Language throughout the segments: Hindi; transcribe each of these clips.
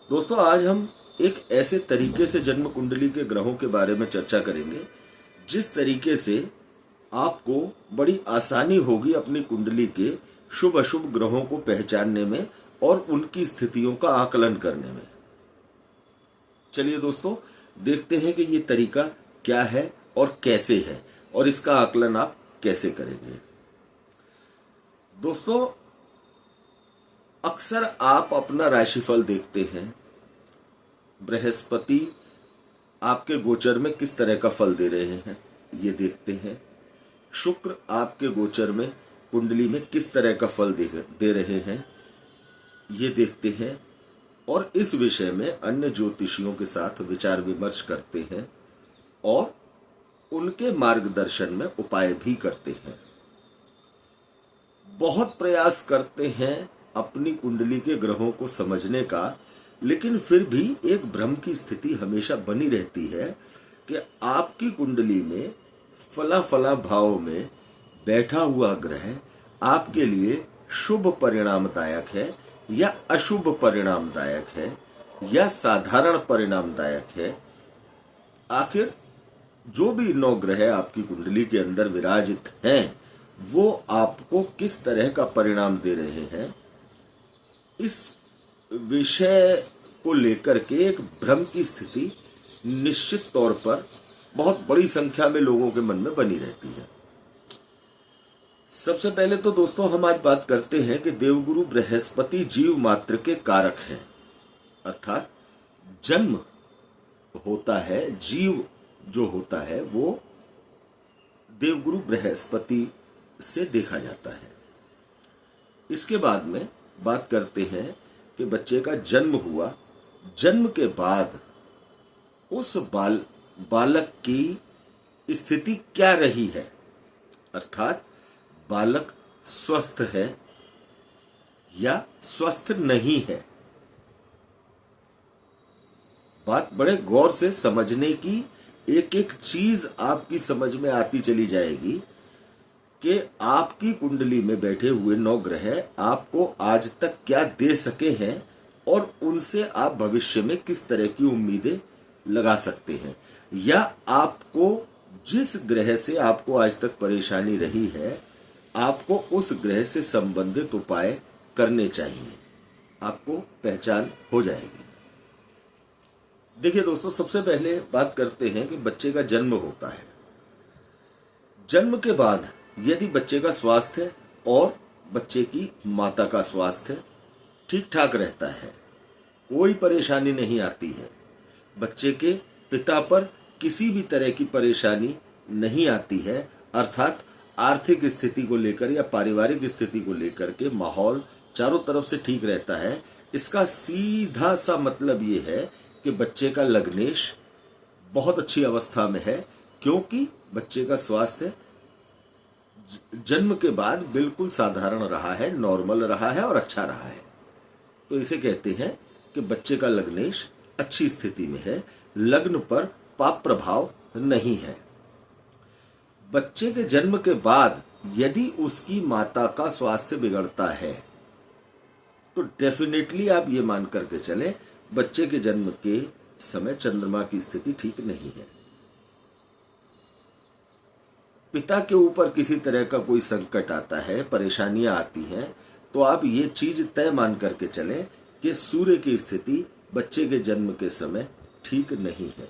दोस्तों, आज हम एक ऐसे तरीके से जन्म कुंडली के ग्रहों के बारे में चर्चा करेंगे जिस तरीके से आपको बड़ी आसानी होगी अपनी कुंडली के शुभ अशुभ ग्रहों को पहचानने में और उनकी स्थितियों का आकलन करने में। चलिए दोस्तों, देखते हैं कि ये तरीका क्या है और कैसे है और इसका आकलन आप कैसे करेंगे। दोस्तों, अक्सर आप अपना राशिफल देखते हैं। बृहस्पति आपके गोचर में किस तरह का फल दे रहे हैं ये देखते हैं। शुक्र आपके गोचर में कुंडली में किस तरह का फल दे रहे हैं ये देखते हैं और इस विषय में अन्य ज्योतिषियों के साथ विचार विमर्श करते हैं और उनके मार्गदर्शन में उपाय भी करते हैं। बहुत प्रयास करते हैं अपनी कुंडली के ग्रहों को समझने का, लेकिन फिर भी एक भ्रम की स्थिति हमेशा बनी रहती है कि आपकी कुंडली में फला फला भाव में बैठा हुआ ग्रह आपके लिए शुभ परिणामदायक है या अशुभ परिणामदायक है या साधारण परिणामदायक है। आखिर जो भी 9 ग्रह आपकी कुंडली के अंदर विराजित हैं, वो आपको किस तरह का परिणाम दे रहे हैं, इस विषय को लेकर के एक भ्रम की स्थिति निश्चित तौर पर बहुत बड़ी संख्या में लोगों के मन में बनी रहती है। सबसे पहले तो दोस्तों, हम आज बात करते हैं कि देवगुरु बृहस्पति जीव मात्र के कारक हैं, अर्थात जन्म होता है, जीव जो होता है वो देवगुरु बृहस्पति से देखा जाता है। इसके बाद में बात करते हैं कि बच्चे का जन्म हुआ, जन्म के बाद उस बालक की स्थिति क्या रही है, अर्थात बालक स्वस्थ है या स्वस्थ नहीं है। बात बड़े गौर से समझने की, एक एक चीज आपकी समझ में आती चली जाएगी कि आपकी कुंडली में बैठे हुए 9 ग्रह आपको आज तक क्या दे सके हैं और उनसे आप भविष्य में किस तरह की उम्मीदें लगा सकते हैं, या आपको जिस ग्रह से आपको आज तक परेशानी रही है आपको उस ग्रह से संबंधित उपाय करने चाहिए, आपको पहचान हो जाएगी। देखिए दोस्तों, सबसे पहले बात करते हैं कि बच्चे का जन्म होता है। जन्म के बाद यदि बच्चे का स्वास्थ्य और बच्चे की माता का स्वास्थ्य ठीक ठाक रहता है, कोई परेशानी नहीं आती है, बच्चे के पिता पर किसी भी तरह की परेशानी नहीं आती है, अर्थात आर्थिक स्थिति को लेकर या पारिवारिक स्थिति को लेकर के माहौल चारों तरफ से ठीक रहता है, इसका सीधा सा मतलब ये है कि बच्चे का लग्नेश बहुत अच्छी अवस्था में है, क्योंकि बच्चे का स्वास्थ्य जन्म के बाद बिल्कुल साधारण रहा है, नॉर्मल रहा है और अच्छा रहा है। तो इसे कहते हैं कि बच्चे का लग्नेश अच्छी स्थिति में है, लग्न पर पाप प्रभाव नहीं है। बच्चे के जन्म के बाद यदि उसकी माता का स्वास्थ्य बिगड़ता है तो डेफिनेटली आप ये मान करके चलें बच्चे के जन्म के समय चंद्रमा की स्थिति ठीक नहीं है। पिता के ऊपर किसी तरह का कोई संकट आता है, परेशानियां आती हैं, तो आप ये चीज तय मान करके चलें कि सूर्य की स्थिति बच्चे के जन्म के समय ठीक नहीं है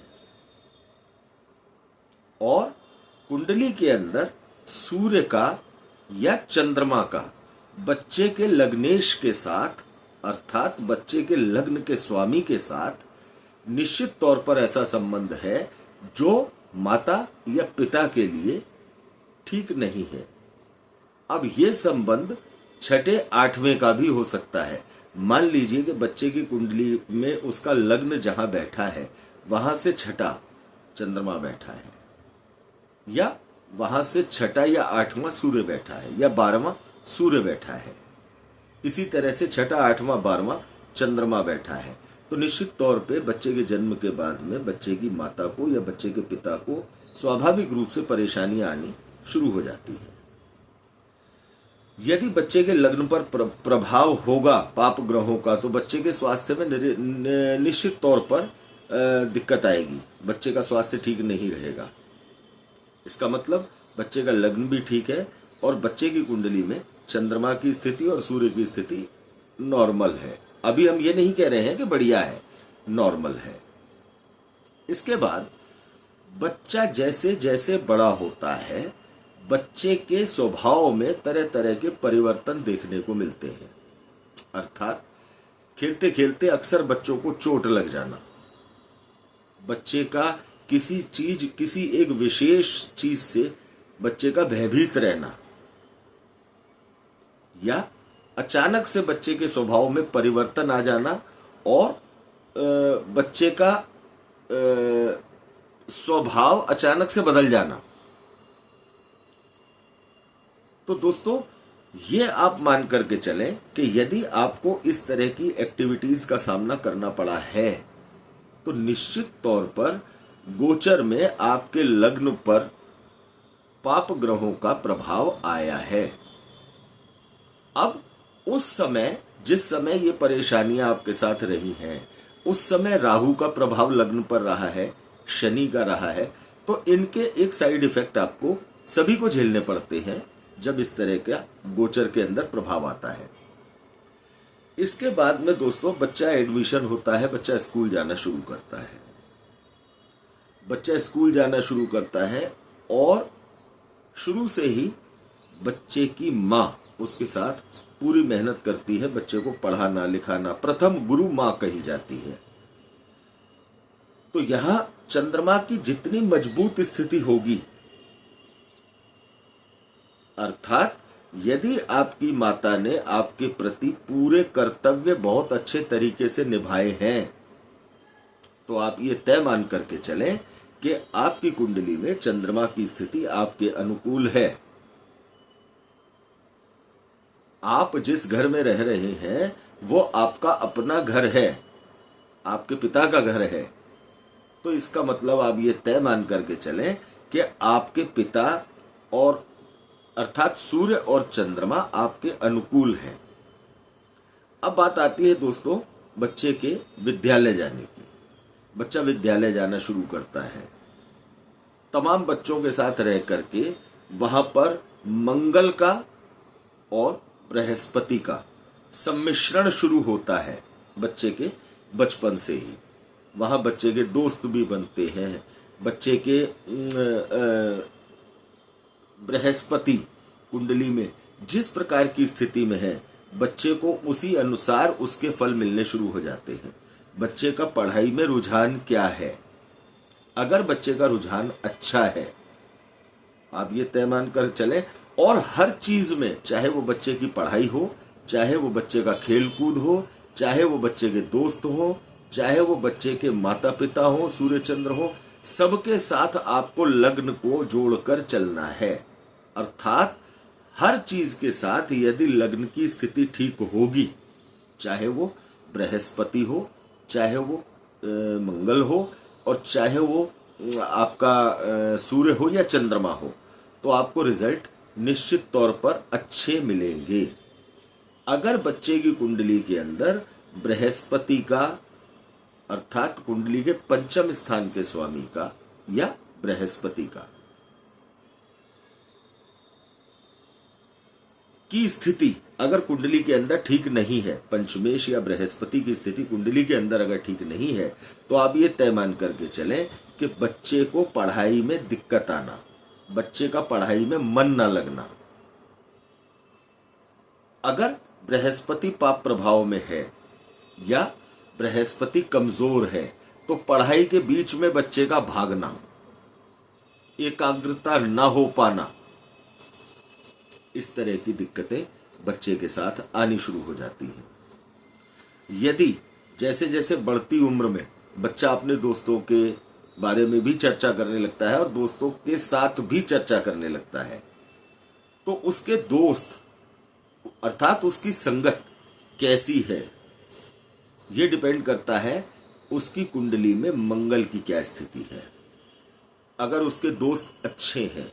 और कुंडली के अंदर सूर्य का या चंद्रमा का बच्चे के लग्नेश के साथ, अर्थात बच्चे के लग्न के स्वामी के साथ निश्चित तौर पर ऐसा संबंध है जो माता या पिता के लिए ठीक नहीं है। अब यह संबंध 6ठे 8वें का भी हो सकता है। मान लीजिए कि बच्चे की कुंडली में उसका लग्न जहां बैठा है वहां से 6ठा चंद्रमा बैठा है, या वहां से 6ठा या 8वां सूर्य बैठा है, या 12वां सूर्य बैठा है। इसी तरह से 6ठा 8वां 12वां चंद्रमा बैठा है, तो निश्चित तौर पे बच्चे के जन्म के बाद में बच्चे की माता को या बच्चे के पिता को स्वाभाविक रूप से परेशानियां आनी शुरू हो जाती है। यदि बच्चे के लग्न पर प्रभाव होगा पाप ग्रहों का, तो बच्चे के स्वास्थ्य में निश्चित तौर पर दिक्कत आएगी, बच्चे का स्वास्थ्य ठीक नहीं रहेगा। इसका मतलब बच्चे का लग्न भी ठीक है और बच्चे की कुंडली में चंद्रमा की स्थिति और सूर्य की स्थिति नॉर्मल है। अभी हम ये नहीं कह रहे हैं कि बढ़िया है, नॉर्मल है। इसके बाद बच्चा जैसे जैसे बड़ा होता है, बच्चे के स्वभाव में तरह तरह के परिवर्तन देखने को मिलते हैं। अर्थात खेलते खेलते अक्सर बच्चों को चोट लग जाना, बच्चे का किसी एक विशेष चीज से बच्चे का भयभीत रहना, या अचानक से बच्चे के स्वभाव में परिवर्तन आ जाना और बच्चे का स्वभाव अचानक से बदल जाना। तो दोस्तों, ये आप मान करके चलें कि यदि आपको इस तरह की एक्टिविटीज का सामना करना पड़ा है, तो निश्चित तौर पर गोचर में आपके लग्न पर पाप ग्रहों का प्रभाव आया है। अब उस समय, जिस समय ये परेशानियां आपके साथ रही हैं, उस समय राहु का प्रभाव लग्न पर रहा है, शनि का रहा है, तो इनके एक साइड इफेक्ट आपको सभी को झेलने पड़ते हैं जब इस तरह का गोचर के अंदर प्रभाव आता है। इसके बाद में दोस्तों, बच्चा एडमिशन होता है, बच्चा स्कूल जाना शुरू करता है। बच्चा स्कूल जाना शुरू करता है और शुरू से ही बच्चे की माँ उसके साथ पूरी मेहनत करती है, बच्चे को पढ़ाना लिखाना। प्रथम गुरु माँ कही जाती है। तो यहां चंद्रमा की जितनी मजबूत स्थिति होगी, अर्थात यदि आपकी माता ने आपके प्रति पूरे कर्तव्य बहुत अच्छे तरीके से निभाए हैं, तो आप ये तय मान करके चलें कि आपकी कुंडली में चंद्रमा की स्थिति आपके अनुकूल है। आप जिस घर में रह रहे हैं वो आपका अपना घर है, आपके पिता का घर है। तो इसका मतलब आप ये तय मान करके चलें कि आपके पिता और अर्थात सूर्य और चंद्रमा आपके अनुकूल हैं। अब बात आती है दोस्तों बच्चे के विद्यालय जाने की। बच्चा विद्यालय जाना शुरू करता है, तमाम बच्चों के साथ रह करके वहां पर मंगल का और बृहस्पति का सम्मिश्रण शुरू होता है बच्चे के बचपन से ही। वहां बच्चे के दोस्त भी बनते हैं। बच्चे के बृहस्पति कुंडली में जिस प्रकार की स्थिति में है, बच्चे को उसी अनुसार उसके फल मिलने शुरू हो जाते हैं। बच्चे का पढ़ाई में रुझान क्या है? अगर बच्चे का रुझान अच्छा है, आप ये तय मान कर चलें, और हर चीज में, चाहे वो बच्चे की पढ़ाई हो, चाहे वो बच्चे का खेल कूद हो, चाहे वो बच्चे के दोस्त हो, चाहे वो बच्चे के माता पिता हो, सूर्य चंद्र हो, सबके साथ आपको लग्न को जोड़कर चलना है। अर्थात हर चीज के साथ यदि लग्न की स्थिति ठीक होगी, चाहे वो बृहस्पति हो, चाहे वो मंगल हो, और चाहे वो आपका सूर्य हो या चंद्रमा हो, तो आपको रिजल्ट निश्चित तौर पर अच्छे मिलेंगे। अगर बच्चे की कुंडली के अंदर बृहस्पति का, अर्थात कुंडली के पंचम स्थान के स्वामी का या बृहस्पति का की स्थिति अगर कुंडली के अंदर ठीक नहीं है, पंचमेश या बृहस्पति की स्थिति कुंडली के अंदर अगर ठीक नहीं है, तो आप ये तय मान करके चलें कि बच्चे को पढ़ाई में दिक्कत आना, बच्चे का पढ़ाई में मन न लगना। अगर बृहस्पति पाप प्रभाव में है या बृहस्पति कमजोर है, तो पढ़ाई के बीच में बच्चे का भागना, एकाग्रता न हो पाना, इस तरह की दिक्कतें बच्चे के साथ आनी शुरू हो जाती हैं। यदि जैसे जैसे बढ़ती उम्र में बच्चा अपने दोस्तों के बारे में भी चर्चा करने लगता है और दोस्तों के साथ भी चर्चा करने लगता है, तो उसके दोस्त अर्थात उसकी संगत कैसी है, ये डिपेंड करता है उसकी कुंडली में मंगल की क्या स्थिति है। अगर उसके दोस्त अच्छे हैं,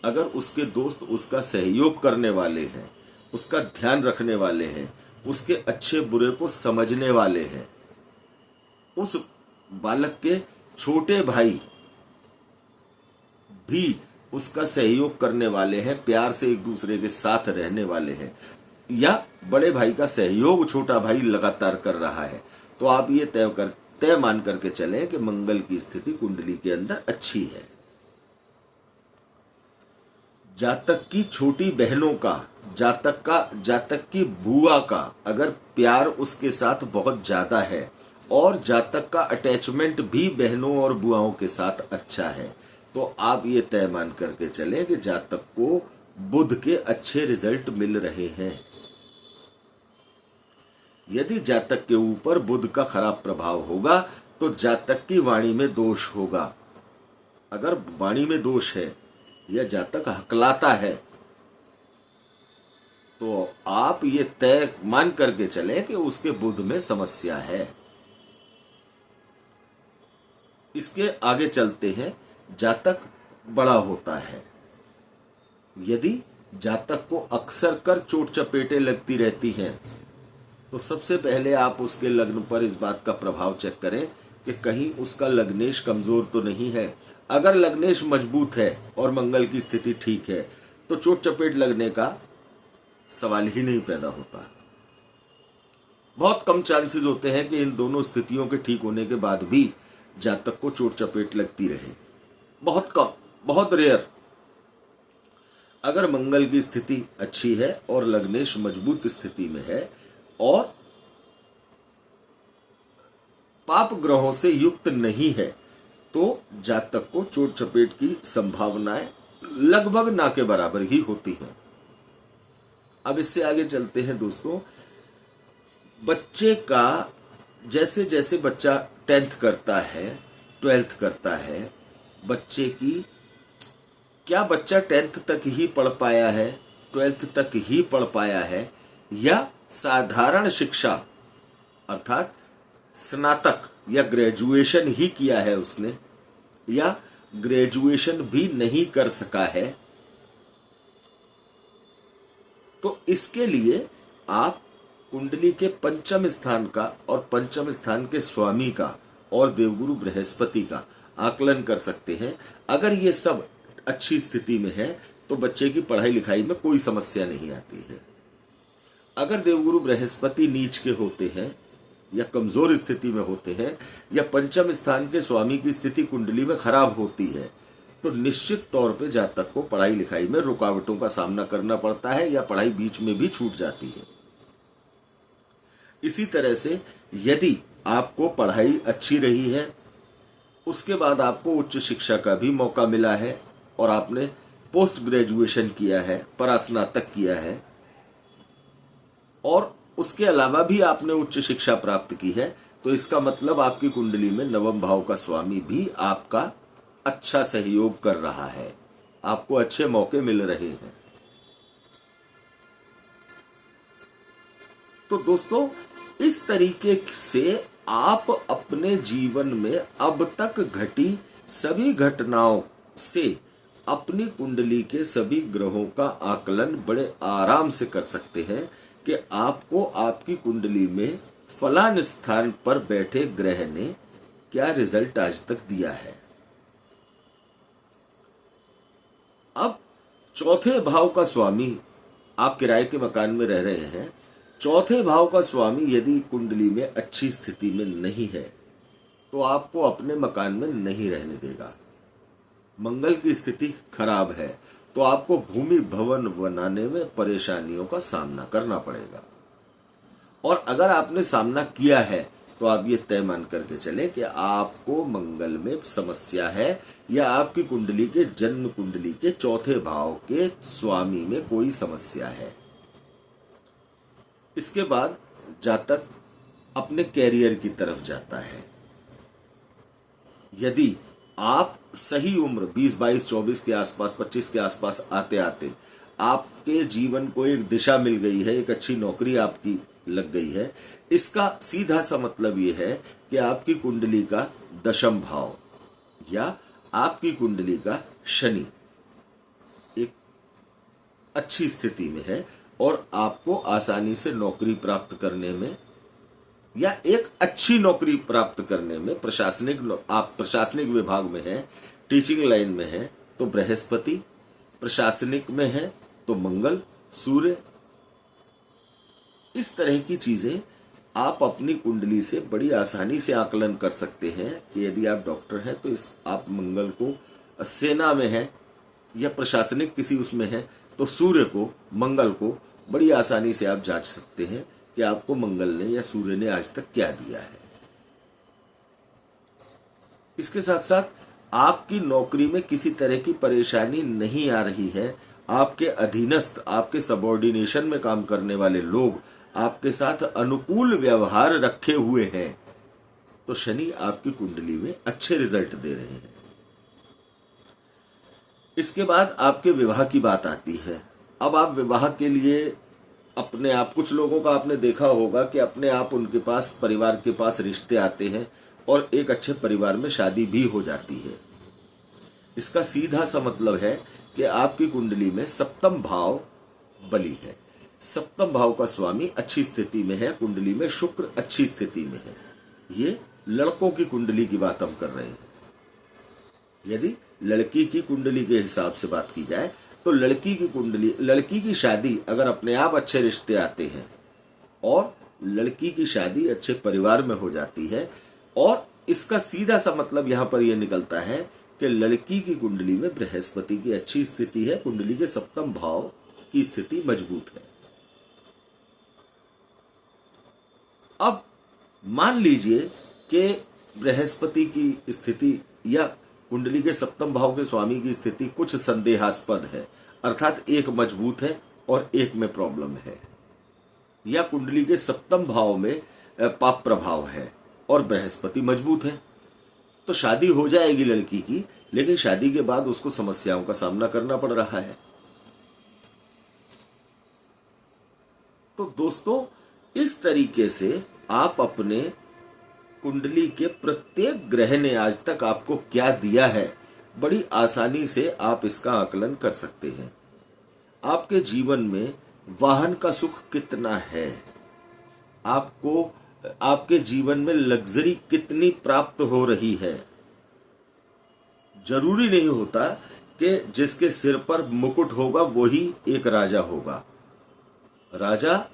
अगर उसके दोस्त उसका सहयोग करने वाले हैं, उसका ध्यान रखने वाले हैं, उसके अच्छे बुरे को समझने वाले हैं, उस बालक के छोटे भाई भी उसका सहयोग करने वाले हैं, प्यार से एक दूसरे के साथ रहने वाले हैं, या बड़े भाई का सहयोग छोटा भाई लगातार कर रहा है, तो आप ये तय मान करके चलें कि मंगल की स्थिति कुंडली के अंदर अच्छी है। जातक की छोटी बहनों का, जातक की बुआ का अगर प्यार उसके साथ बहुत ज्यादा है और जातक का अटैचमेंट भी बहनों और बुआओं के साथ अच्छा है, तो आप ये तय मान करके चलें कि जातक को बुध के अच्छे रिजल्ट मिल रहे हैं। यदि जातक के ऊपर बुध का खराब प्रभाव होगा तो जातक की वाणी में दोष होगा। अगर वाणी में दोष है या जातक हकलाता है तो आप ये तय मान करके चलें कि उसके बुध में समस्या है। इसके आगे चलते हैं। जातक बड़ा होता है, यदि जातक को अक्सर कर चोट चपेटें लगती रहती हैं तो सबसे पहले आप उसके लग्न पर इस बात का प्रभाव चेक करें कि कहीं उसका लग्नेश कमजोर तो नहीं है। अगर लग्नेश मजबूत है और मंगल की स्थिति ठीक है तो चोट चपेट लगने का सवाल ही नहीं पैदा होता। बहुत कम चांसेस होते हैं कि इन दोनों स्थितियों के ठीक होने के बाद भी जातक को चोट चपेट लगती रहे, बहुत कम, बहुत रेयर। अगर मंगल की स्थिति अच्छी है और लग्नेश मजबूत स्थिति में है और पाप ग्रहों से युक्त नहीं है तो जातक को चोट चपेट की संभावनाएं लगभग ना के बराबर ही होती हैं। अब इससे आगे चलते हैं दोस्तों। बच्चे का जैसे जैसे बच्चा 10th करता है, 12th करता है, बच्चे की क्या बच्चा 10th तक ही पढ़ पाया है, 12th तक ही पढ़ पाया है, या साधारण शिक्षा अर्थात स्नातक या ग्रेजुएशन ही किया है उसने, या ग्रेजुएशन भी नहीं कर सका है, तो इसके लिए आप कुंडली के पंचम स्थान का और पंचम स्थान के स्वामी का और देवगुरु बृहस्पति का आकलन कर सकते हैं। अगर ये सब अच्छी स्थिति में है तो बच्चे की पढ़ाई लिखाई में कोई समस्या नहीं आती है। अगर देवगुरु बृहस्पति नीच के होते हैं या कमजोर स्थिति में होते हैं या पंचम स्थान के स्वामी की स्थिति कुंडली में खराब होती है तो निश्चित तौर पे जातक को पढ़ाई लिखाई में रुकावटों का सामना करना पड़ता है या पढ़ाई बीच में भी छूट जाती है। इसी तरह से यदि आपको पढ़ाई अच्छी रही है, उसके बाद आपको उच्च शिक्षा का भी मौका मिला है और आपने पोस्ट ग्रेजुएशन किया है, परास्नातक किया है, और उसके अलावा भी आपने उच्च शिक्षा प्राप्त की है, तो इसका मतलब आपकी कुंडली में नवम भाव का स्वामी भी आपका अच्छा सहयोग कर रहा है, आपको अच्छे मौके मिल रहे हैं। तो दोस्तों, इस तरीके से आप अपने जीवन में अब तक घटी सभी घटनाओं से अपनी कुंडली के सभी ग्रहों का आकलन बड़े आराम से कर सकते हैं कि आपको आपकी कुंडली में फलान स्थान पर बैठे ग्रह ने क्या रिजल्ट आज तक दिया है। अब चौथे भाव का स्वामी, आप किराए के मकान में रह रहे हैं, चौथे भाव का स्वामी यदि कुंडली में अच्छी स्थिति में नहीं है तो आपको अपने मकान में नहीं रहने देगा। मंगल की स्थिति खराब है तो आपको भूमि भवन बनाने में परेशानियों का सामना करना पड़ेगा। और अगर आपने सामना किया है तो आप ये तय मान करके चले कि आपको मंगल में समस्या है या आपकी कुंडली के जन्म कुंडली के चौथे भाव के स्वामी में कोई समस्या है। इसके बाद जातक अपने कैरियर की तरफ जाता है। यदि आप सही उम्र 20, 22, 24 के आसपास, 25 के आसपास आते आते आपके जीवन को एक दिशा मिल गई है, एक अच्छी नौकरी आपकी लग गई है, इसका सीधा सा मतलब ये है कि आपकी कुंडली का दशम भाव या आपकी कुंडली का शनि एक अच्छी स्थिति में है और आपको आसानी से नौकरी प्राप्त करने में या एक अच्छी नौकरी प्राप्त करने में, आप प्रशासनिक विभाग में हैं, टीचिंग लाइन में हैं तो बृहस्पति, प्रशासनिक में हैं तो मंगल, सूर्य, इस तरह की चीजें आप अपनी कुंडली से बड़ी आसानी से आकलन कर सकते हैं कि यदि आप डॉक्टर हैं तो आप मंगल को, सेना में हैं या प्रशासनिक किसी उसमें हैं तो सूर्य को, मंगल को बड़ी आसानी से आप जांच सकते हैं कि आपको मंगल ने या सूर्य ने आज तक क्या दिया है। इसके साथ साथ आपकी नौकरी में किसी तरह की परेशानी नहीं आ रही है, आपके अधीनस्थ, आपके सबऑर्डिनेशन में काम करने वाले लोग आपके साथ अनुकूल व्यवहार रखे हुए हैं, तो शनि आपकी कुंडली में अच्छे रिजल्ट दे रहे हैं। इसके बाद आपके विवाह की बात आती है। अब आप विवाह के लिए अपने आप, कुछ लोगों का आपने देखा होगा कि अपने आप उनके पास, परिवार के पास रिश्ते आते हैं और एक अच्छे परिवार में शादी भी हो जाती है। इसका सीधा सा मतलब है कि आपकी कुंडली में सप्तम भाव बली है, सप्तम भाव का स्वामी अच्छी स्थिति में है, कुंडली में शुक्र अच्छी स्थिति में है। ये लड़कों की कुंडली की बात हम कर रहे हैं। यदि लड़की की कुंडली के हिसाब से बात की जाए तो लड़की की कुंडली, लड़की की शादी अगर अपने आप अच्छे रिश्ते आते हैं और लड़की की शादी अच्छे परिवार में हो जाती है, और इसका सीधा सा मतलब यहां पर यह निकलता है कि लड़की की कुंडली में बृहस्पति की अच्छी स्थिति है, कुंडली के सप्तम भाव की स्थिति मजबूत है। अब मान लीजिए कि बृहस्पति की स्थिति या कुंडली के सप्तम भाव के स्वामी की स्थिति कुछ संदेहास्पद है, अर्थात एक मजबूत है और एक में प्रॉब्लम है, या कुंडली के सप्तम भाव में पाप प्रभाव है और बृहस्पति मजबूत है, तो शादी हो जाएगी लड़की की, लेकिन शादी के बाद उसको समस्याओं का सामना करना पड़ रहा है। तो दोस्तों, इस तरीके से आप अपने कुंडली के प्रत्येक ग्रह ने आज तक आपको क्या दिया है, बड़ी आसानी से आप इसका आकलन कर सकते हैं। आपके जीवन में वाहन का सुख कितना है, आपको आपके जीवन में लग्जरी कितनी प्राप्त हो रही है। जरूरी नहीं होता कि जिसके सिर पर मुकुट होगा वही एक राजा होगा। राजा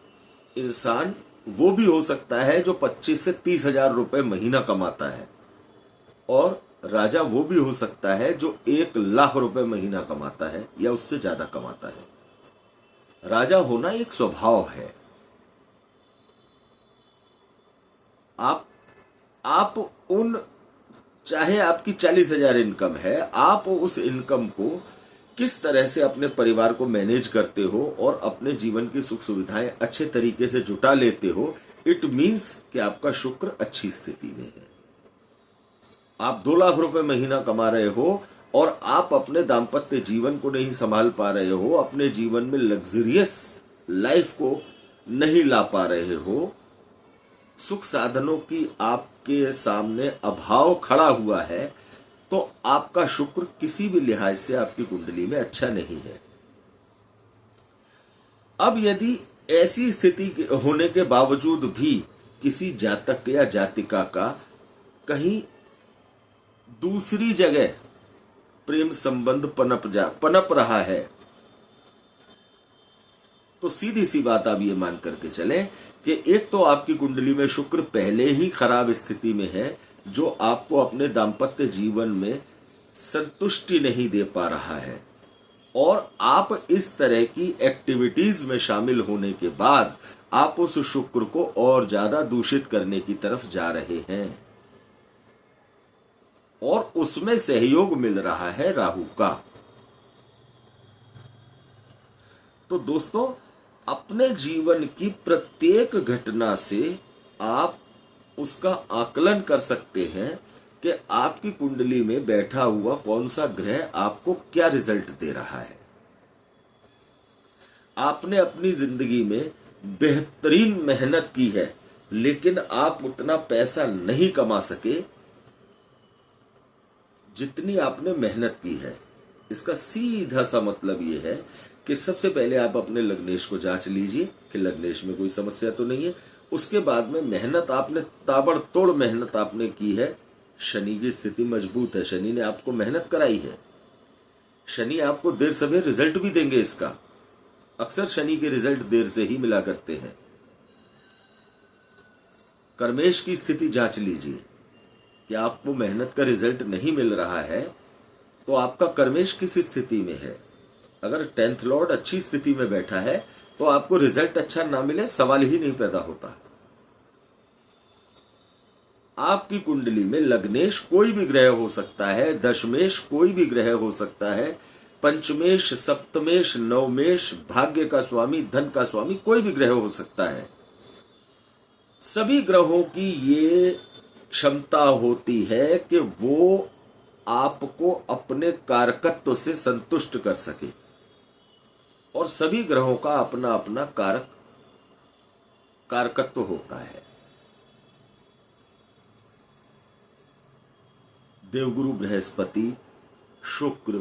इंसान वो भी हो सकता है जो 25 से 30 हजार रुपए महीना कमाता है, और राजा वो भी हो सकता है जो 1 लाख रुपए महीना कमाता है या उससे ज्यादा कमाता है। राजा होना एक स्वभाव है। आप उन, चाहे आपकी 40,000 इनकम है, आप उस इनकम को किस तरह से अपने परिवार को मैनेज करते हो और अपने जीवन की सुख सुविधाएं अच्छे तरीके से जुटा लेते हो, इट मीन्स कि आपका शुक्र अच्छी स्थिति में है। आप 2 लाख रुपए महीना कमा रहे हो और आप अपने दाम्पत्य जीवन को नहीं संभाल पा रहे हो, अपने जीवन में लग्जरियस लाइफ को नहीं ला पा रहे हो, सुख साधनों की आपके सामने अभाव खड़ा हुआ है, तो आपका शुक्र किसी भी लिहाज से आपकी कुंडली में अच्छा नहीं है। अब यदि ऐसी स्थिति होने के बावजूद भी किसी जातक या जातिका का कहीं दूसरी जगह प्रेम संबंध पनप रहा है, तो सीधी सी बात आप ये मान करके चलें कि एक तो आपकी कुंडली में शुक्र पहले ही खराब स्थिति में है, जो आपको अपने दाम्पत्य जीवन में संतुष्टि नहीं दे पा रहा है, और आप इस तरह की एक्टिविटीज में शामिल होने के बाद आप उस शुक्र को और ज्यादा दूषित करने की तरफ जा रहे हैं, और उसमें सहयोग मिल रहा है राहु का। तो दोस्तों, अपने जीवन की प्रत्येक घटना से आप उसका आकलन कर सकते हैं कि आपकी कुंडली में बैठा हुआ कौन सा ग्रह आपको क्या रिजल्ट दे रहा है। आपने अपनी जिंदगी में बेहतरीन मेहनत की है, लेकिन आप उतना पैसा नहीं कमा सके जितनी आपने मेहनत की है। इसका सीधा सा मतलब यह है कि सबसे पहले आप अपने लग्नेश को जांच लीजिए कि लग्नेश में कोई समस्या तो नहीं है। उसके बाद में मेहनत आपने, ताबड़तोड़ मेहनत आपने की है, शनि की स्थिति मजबूत है, शनि ने आपको मेहनत कराई है, शनि आपको देर सवेर रिजल्ट भी देंगे इसका। अक्सर शनि के रिजल्ट देर से ही मिला करते हैं। कर्मेश की स्थिति जांच लीजिए कि आपको मेहनत का रिजल्ट नहीं मिल रहा है तो आपका कर्मेश किस स्थिति में है। अगर 10th लॉर्ड अच्छी स्थिति में बैठा है तो आपको रिजल्ट अच्छा ना मिले सवाल ही नहीं पैदा होता। आपकी कुंडली में लग्नेश कोई भी ग्रह हो सकता है, दशमेश कोई भी ग्रह हो सकता है, पंचमेश, सप्तमेश, नवमेश, भाग्य का स्वामी, धन का स्वामी, कोई भी ग्रह हो सकता है। सभी ग्रहों की ये क्षमता होती है कि वो आपको अपने कारकत्व से संतुष्ट कर सके, और सभी ग्रहों का अपना अपना कारकत्व होता है। देवगुरु बृहस्पति, शुक्र,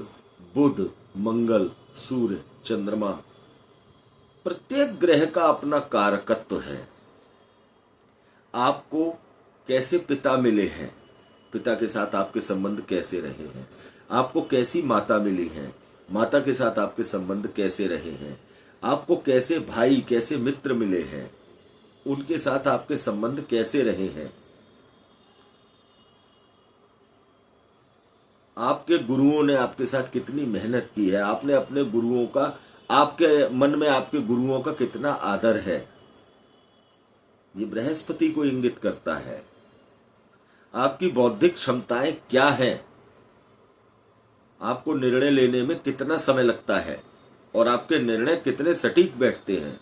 बुध, मंगल, सूर्य, चंद्रमा, प्रत्येक ग्रह का अपना कारकत्व है। आपको कैसे पिता मिले हैं, पिता के साथ आपके संबंध कैसे रहे हैं, आपको कैसी माता मिली है, माता के साथ आपके संबंध कैसे रहे हैं, आपको कैसे भाई, कैसे मित्र मिले हैं, उनके साथ आपके संबंध कैसे रहे हैं, आपके गुरुओं ने आपके साथ कितनी मेहनत की है, आपने अपने गुरुओं का, आपके मन में आपके गुरुओं का कितना आदर है, ये बृहस्पति को इंगित करता है। आपकी बौद्धिक क्षमताएं क्या हैं, आपको निर्णय लेने में कितना समय लगता है और आपके निर्णय कितने सटीक बैठते हैं,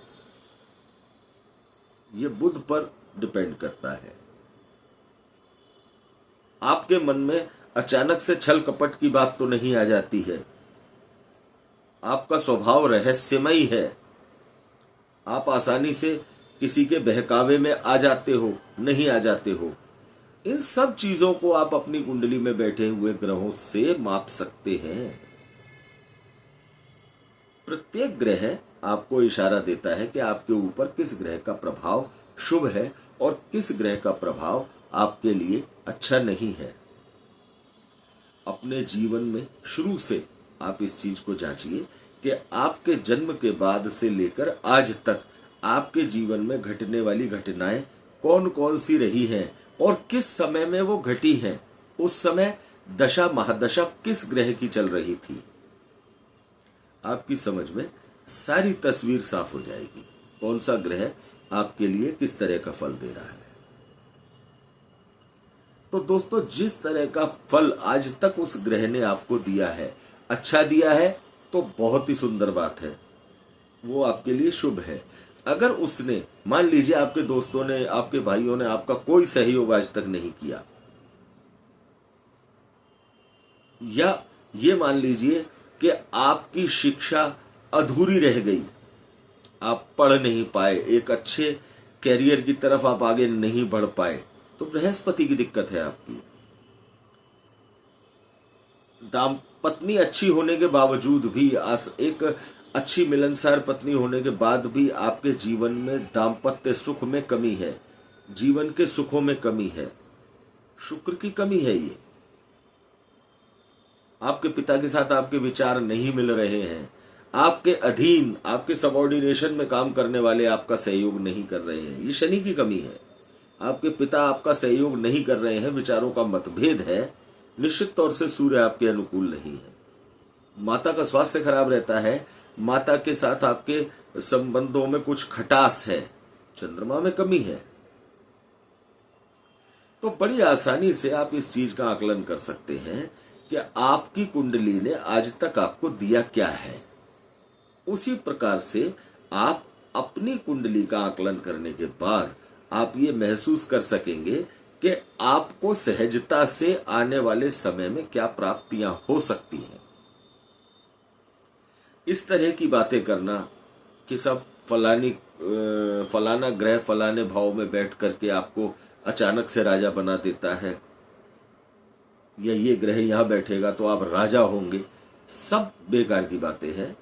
ये बुध पर डिपेंड करता है। आपके मन में अचानक से छल कपट की बात तो नहीं आ जाती है, आपका स्वभाव रहस्यमयी है, आप आसानी से किसी के बहकावे में आ जाते हो, नहीं आ जाते हो। इन सब चीजों को आप अपनी कुंडली में बैठे हुए ग्रहों से माप सकते हैं। प्रत्येक ग्रह आपको इशारा देता है कि आपके ऊपर किस ग्रह का प्रभाव शुभ है और किस ग्रह का प्रभाव आपके लिए अच्छा नहीं है। अपने जीवन में शुरू से आप इस चीज को जांचिए कि आपके जन्म के बाद से लेकर आज तक आपके जीवन में घटने वाली घटनाएं कौन कौन सी रही हैं और किस समय में वो घटी हैं। उस समय दशा महादशा किस ग्रह की चल रही थी, आपकी समझ में सारी तस्वीर साफ हो जाएगी। कौन सा ग्रह आपके लिए किस तरह का फल दे रहा है। तो दोस्तों, जिस तरह का फल आज तक उस ग्रह ने आपको दिया है, अच्छा दिया है तो बहुत ही सुंदर बात है, वो आपके लिए शुभ है। अगर उसने, मान लीजिए आपके दोस्तों ने, आपके भाइयों ने आपका कोई सहयोग आज तक नहीं किया, या ये मान लीजिए कि आपकी शिक्षा अधूरी रह गई, आप पढ़ नहीं पाए, एक अच्छे कैरियर की तरफ आप आगे नहीं बढ़ पाए, तो बृहस्पति की दिक्कत है आपकी। पत्नी अच्छी होने के बावजूद भी, एक अच्छी मिलनसार पत्नी होने के बाद भी आपके जीवन में दाम्पत्य सुख में कमी है, जीवन के सुखों में कमी है, शुक्र की कमी है। ये आपके पिता के साथ आपके विचार नहीं मिल रहे हैं, आपके अधीन, आपके सबऑर्डिनेशन में काम करने वाले आपका सहयोग नहीं कर रहे हैं, ये शनि की कमी है। आपके पिता आपका सहयोग नहीं कर रहे हैं, विचारों का मतभेद है, निश्चित तौर से सूर्य आपके अनुकूल नहीं है। माता का स्वास्थ्य खराब रहता है, माता के साथ आपके संबंधों में कुछ खटास है, चंद्रमा में कमी है। तो बड़ी आसानी से आप इस चीज का आकलन कर सकते हैं कि आपकी कुंडली ने आज तक आपको दिया क्या है। उसी प्रकार से आप अपनी कुंडली का आकलन करने के बाद आप ये महसूस कर सकेंगे कि आपको सहजता से आने वाले समय में क्या प्राप्तियां हो सकती हैं। इस तरह की बातें करना कि सब फलाना ग्रह फलाने भाव में बैठ करके आपको अचानक से राजा बना देता है, या ये ग्रह यहां बैठेगा तो आप राजा होंगे, सब बेकार की बातें हैं।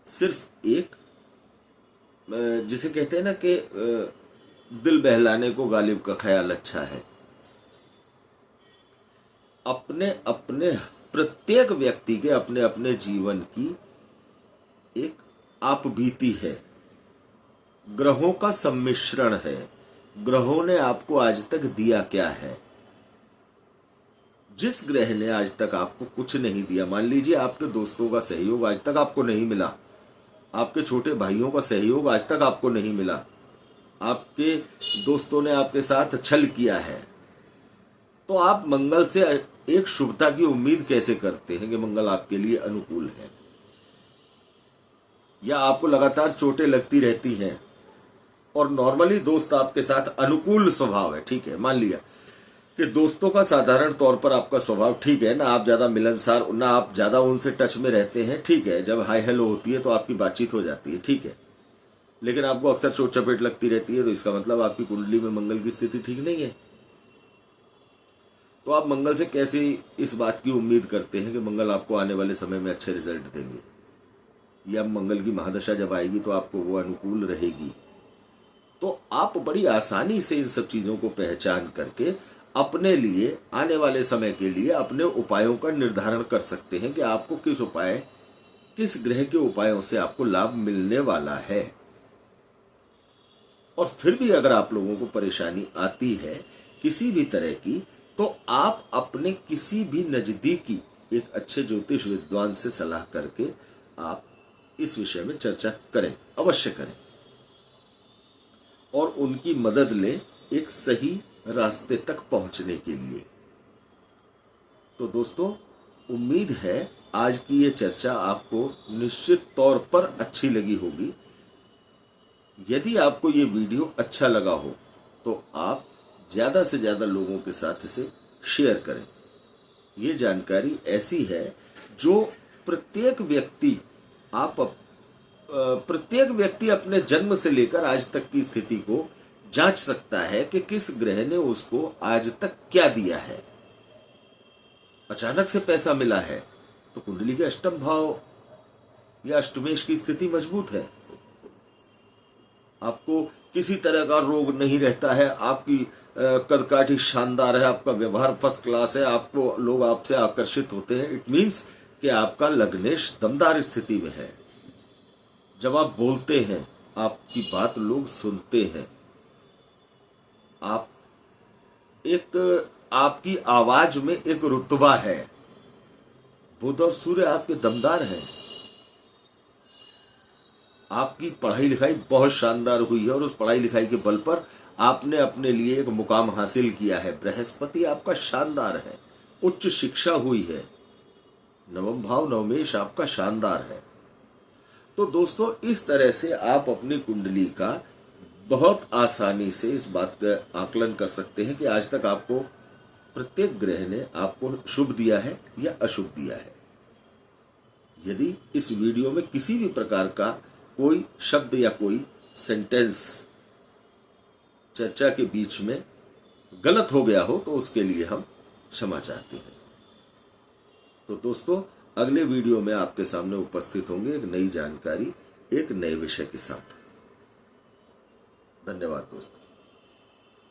सिर्फ एक जिसे कहते हैं ना कि दिल बहलाने को गालिब का ख्याल अच्छा है। अपने अपने प्रत्येक व्यक्ति के अपने अपने जीवन की एक आप बीती है, ग्रहों का सम्मिश्रण है। ग्रहों ने आपको आज तक दिया क्या है? जिस ग्रह ने आज तक आपको कुछ नहीं दिया, मान लीजिए आपके दोस्तों का सहयोग आज तक आपको नहीं मिला, आपके छोटे भाइयों का सहयोग आज तक आपको नहीं मिला, आपके दोस्तों ने आपके साथ छल किया है, तो आप मंगल से एक शुभता की उम्मीद कैसे करते हैं कि मंगल आपके लिए अनुकूल है? या आपको लगातार चोटें लगती रहती हैं और नॉर्मली दोस्त आपके साथ अनुकूल स्वभाव है, ठीक है, मान लिया कि दोस्तों का साधारण तौर पर आपका स्वभाव ठीक है ना, आप ज्यादा मिलनसार ना, आप ज्यादा उनसे टच में रहते हैं, ठीक है, जब हाई हेलो होती है तो आपकी बातचीत हो जाती है, ठीक है, लेकिन आपको अक्सर चोट चपेट लगती रहती है, तो इसका मतलब आपकी कुंडली में मंगल की स्थिति ठीक नहीं है। तो आप मंगल से कैसे इस बात की उम्मीद करते हैं कि मंगल आपको आने वाले समय में अच्छे रिजल्ट देंगे, या मंगल की महादशा जब आएगी तो आपको वो अनुकूल रहेगी? तो आप बड़ी आसानी से इन सब चीजों को पहचान करके अपने लिए आने वाले समय के लिए अपने उपायों का निर्धारण कर सकते हैं कि आपको किस ग्रह के उपायों से आपको लाभ मिलने वाला है। और फिर भी अगर आप लोगों को परेशानी आती है किसी भी तरह की, तो आप अपने किसी भी नजदीकी एक अच्छे ज्योतिष विद्वान से सलाह करके आप इस विषय में चर्चा करें, अवश्य करें, और उनकी मदद लें एक सही रास्ते तक पहुंचने के लिए। तो दोस्तों, उम्मीद है आज की ये चर्चा आपको निश्चित तौर पर अच्छी लगी होगी। यदि आपको ये वीडियो अच्छा लगा हो तो आप ज्यादा से ज्यादा लोगों के साथ इसे शेयर करें। ये जानकारी ऐसी है जो प्रत्येक व्यक्ति अपने जन्म से लेकर आज तक की स्थिति को जांच सकता है कि किस ग्रह ने उसको आज तक क्या दिया है। अचानक से पैसा मिला है तो कुंडली के अष्टम भाव या अष्टमेश की स्थिति मजबूत है। आपको किसी तरह का रोग नहीं रहता है, आपकी कदकाठी शानदार है, आपका व्यवहार फर्स्ट क्लास है, आपको लोग आपसे आकर्षित होते हैं, इट मीन्स कि आपका लग्नेश दमदार स्थिति में है। जब आप बोलते हैं आपकी बात लोग सुनते हैं, आपकी आवाज में एक रुतबा है। बुध और सूर्य आपके दमदार हैं। आपकी पढ़ाई लिखाई बहुत शानदार हुई है और उस पढ़ाई लिखाई के बल पर आपने अपने लिए एक मुकाम हासिल किया है। बृहस्पति आपका शानदार है, उच्च शिक्षा हुई है। नवम भाव नवमेश आपका शानदार है। तो दोस्तों, इस तरह से आप अपनी कुंडली का बहुत आसानी से इस बात का आकलन कर सकते हैं कि आज तक आपको प्रत्येक ग्रह ने आपको शुभ दिया है या अशुभ दिया है। यदि इस वीडियो में किसी भी प्रकार का कोई शब्द या कोई सेंटेंस चर्चा के बीच में गलत हो गया हो तो उसके लिए हम क्षमा चाहते हैं। तो दोस्तों, अगले वीडियो में आपके सामने उपस्थित होंगे एक नई जानकारी, एक नए विषय के साथ। धन्यवाद दोस्तों।